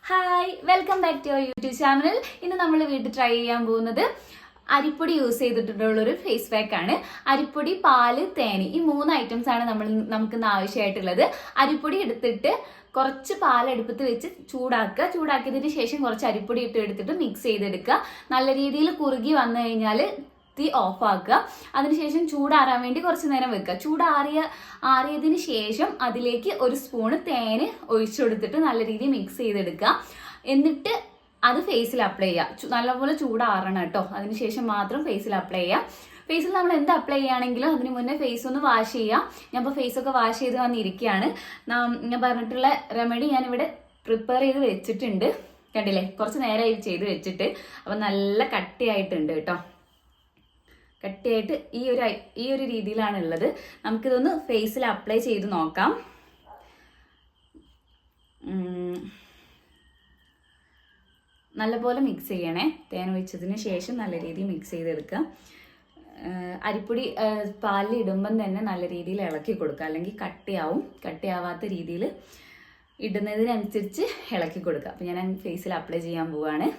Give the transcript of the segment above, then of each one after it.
Hi, welcome back to our YouTube channel. ഇന്ന് നമ്മൾ വീട്ടിൽ ട്രൈ ചെയ്യാൻ പോകുന്നത് അരിപ്പൊടി യൂസ് ചെയ്തിട്ടുള്ളൊരു ഫേസ് പാക്ക് ആണ്. അരിപ്പൊടി, പാല്, തേന്, ഈ 3 ഐറ്റംസ് ആണ് നമുക്കിന്ന് ആവശ്യമായിട്ടുള്ളത്. അരിപ്പൊടി എടുത്തിട്ട് കുറച്ച് പാൽ അടുപ്പത്ത് വെച്ച് ചൂടാക്കുക. ചൂടാക്കിയതിന് ശേഷം കുറച്ച് അരിപ്പൊടി എടുത്തിട്ട് മിക്സ് ചെയ്തെടുക്കുക. നല്ല രീതിയിൽ കുറുകി വന്നു കഴിഞ്ഞാൽ തീ ഓഫ് ആക്കുക. അതിനുശേഷം ചൂടാറാൻ വേണ്ടി കുറച്ച് നേരം വെക്കുക. ആറിയതിന് ശേഷം അതിലേക്ക് ഒരു സ്പൂണ് തേന് ഒഴിച്ചു കൊടുത്തിട്ട് നല്ല രീതിയിൽ മിക്സ് ചെയ്തെടുക്കുക. എന്നിട്ട് അത് ഫേസിൽ അപ്ലൈ ചെയ്യുക. നല്ലപോലെ ചൂടാറണം കേട്ടോ. അതിനുശേഷം മാത്രം ഫേസിൽ അപ്ലൈ ചെയ്യുക. ഫേസിൽ നമ്മൾ എന്ത് അപ്ലൈ ചെയ്യുകയാണെങ്കിലും അതിന് മുന്നേ ഫേസ് ഒന്ന് വാഷ് ചെയ്യുക. ഞാൻ ഇപ്പോൾ ഫേസൊക്കെ വാഷ് ചെയ്ത് വന്നിരിക്കുകയാണ്. ഞാൻ പറഞ്ഞിട്ടുള്ള റെമഡി ഞാനിവിടെ പ്രിപ്പയർ ചെയ്ത് വെച്ചിട്ടുണ്ട്. കണ്ടില്ലേ, കുറച്ച് നേരമായി ചെയ്ത് വെച്ചിട്ട്. അപ്പം നല്ല കട്ടിയായിട്ടുണ്ട് കേട്ടോ. കട്ടിയായിട്ട് ഈ ഒരു രീതിയിലാണ് ഉള്ളത്. നമുക്കിതൊന്ന് ഫേസിൽ അപ്ലൈ ചെയ്ത് നോക്കാം. നല്ലപോലെ മിക്സ് ചെയ്യണേ. തേൻ ഒഴിച്ചതിന് ശേഷം നല്ല രീതിയിൽ മിക്സ് ചെയ്തെടുക്കുക. അരിപ്പൊടി പാലിൽ ഇടുമ്പം തന്നെ നല്ല രീതിയിൽ ഇളക്കി കൊടുക്കുക, അല്ലെങ്കിൽ കട്ടിയാവാത്ത രീതിയിൽ ഇടുന്നതിനനുസരിച്ച് ഇളക്കി കൊടുക്കുക. അപ്പം ഞാൻ ഫേസിൽ അപ്ലൈ ചെയ്യാൻ പോവാണ്.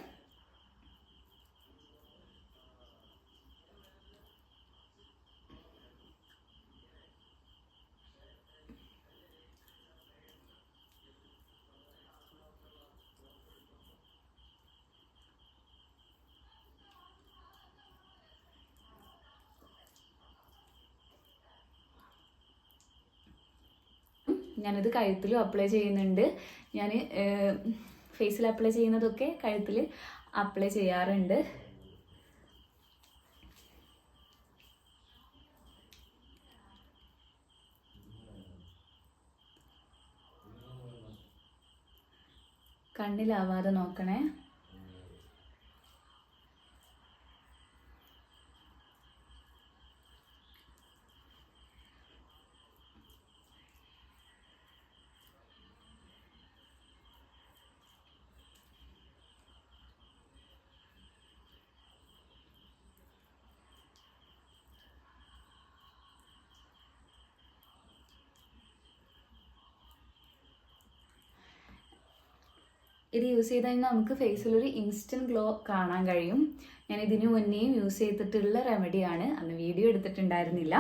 ഞാനിത് കഴുത്തിലും അപ്ലൈ ചെയ്യുന്നുണ്ട്. ഞാൻ ഫേസിൽ അപ്ലൈ ചെയ്യുന്നതൊക്കെ കഴുത്തിൽ അപ്ലൈ ചെയ്യാറുണ്ട്. കണ്ണിലാവാതെ നോക്കണേ. ഇത് യൂസ് ചെയ്ത് കഴിഞ്ഞാൽ നമുക്ക് ഫേസിലൊരു ഇൻസ്റ്റൻറ്റ് ഗ്ലോ കാണാൻ കഴിയും. ഞാൻ ഇതിനു മുന്നേയും യൂസ് ചെയ്തിട്ടുള്ള റെമഡിയാണ്. അന്ന് വീഡിയോ എടുത്തിട്ടുണ്ടായിരുന്നില്ല.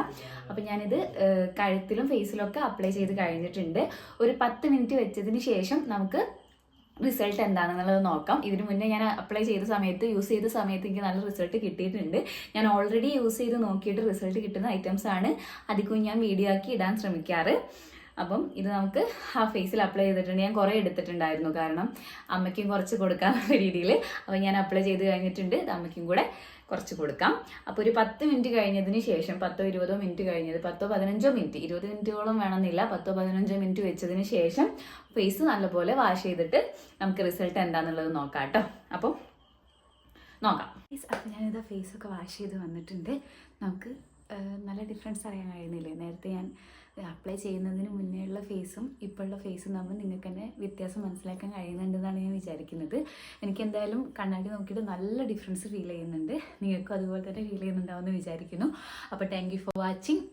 അപ്പം ഞാനിത് കഴുത്തിലും ഫേസിലൊക്കെ അപ്ലൈ ചെയ്ത് കഴിഞ്ഞിട്ടുണ്ട്. ഒരു 10 മിനിറ്റ് വെച്ചതിന് ശേഷം നമുക്ക് റിസൾട്ട് എന്താണെന്നുള്ളത് നോക്കാം. ഇതിനു മുന്നേ ഞാൻ യൂസ് ചെയ്ത സമയത്ത് എനിക്ക് നല്ല റിസൾട്ട് കിട്ടിയിട്ടുണ്ട്. ഞാൻ ഓൾറെഡി യൂസ് ചെയ്ത് നോക്കിയിട്ട് റിസൾട്ട് കിട്ടുന്ന ഐറ്റംസ് ആണ് അധികവും ഞാൻ വീഡിയോ ആക്കി ഇടാൻ ശ്രമിക്കാറ്. അപ്പം ഇത് നമുക്ക് ആ ഫേസിൽ അപ്ലൈ ചെയ്തിട്ടുണ്ട്. ഞാൻ കുറേ എടുത്തിട്ടുണ്ടായിരുന്നു, കാരണം അമ്മയ്ക്കും കുറച്ച് കൊടുക്കാനുള്ള രീതിയിൽ. അപ്പം ഞാൻ അപ്ലൈ ചെയ്ത് കഴിഞ്ഞിട്ടുണ്ട്. ഇത് അമ്മയ്ക്കും കൂടെ കുറച്ച് കൊടുക്കാം. അപ്പോൾ ഒരു 10 മിനിറ്റ് കഴിഞ്ഞതിന് ശേഷം 10-20 മിനിറ്റ് കഴിഞ്ഞത് 10-15 മിനിറ്റ്, 20 മിനിറ്റോളം വേണമെന്നില്ല, 10-15 മിനിറ്റ് വെച്ചതിന് ശേഷം ഫേസ് നല്ലപോലെ വാഷ് ചെയ്തിട്ട് നമുക്ക് റിസൾട്ട് എന്താണെന്നുള്ളത് നോക്കാം കേട്ടോ. അപ്പം നോക്കാം. അപ്പം ഞാനിതാ ഫേസൊക്കെ വാഷ് ചെയ്ത് വന്നിട്ടുണ്ട്. നമുക്ക് നല്ല ഡിഫറൻസ് അറിയാൻ കഴിയുന്നില്ലേ? നേരത്തെ ഞാൻ അപ്ലൈ ചെയ്യുന്നതിന് മുന്നേ ഉള്ള ഫേസും ഇപ്പോഴുള്ള ഫേസും തമ്മിൽ നിങ്ങൾക്ക് തന്നെ വ്യത്യാസം മനസ്സിലാക്കാൻ കഴിയുന്നുണ്ടെന്നാണ് ഞാൻ വിചാരിക്കുന്നത്. എനിക്ക് എന്തായാലും കണ്ണാടി നോക്കിയിട്ട് നല്ല ഡിഫറൻസ് ഫീൽ ചെയ്യുന്നുണ്ട്. നിങ്ങൾക്കും അതുപോലെ തന്നെ ഫീൽ ചെയ്യുന്നുണ്ടാവുമെന്ന് വിചാരിക്കുന്നു. അപ്പോൾ താങ്ക് യു ഫോർ വാച്ചിങ്.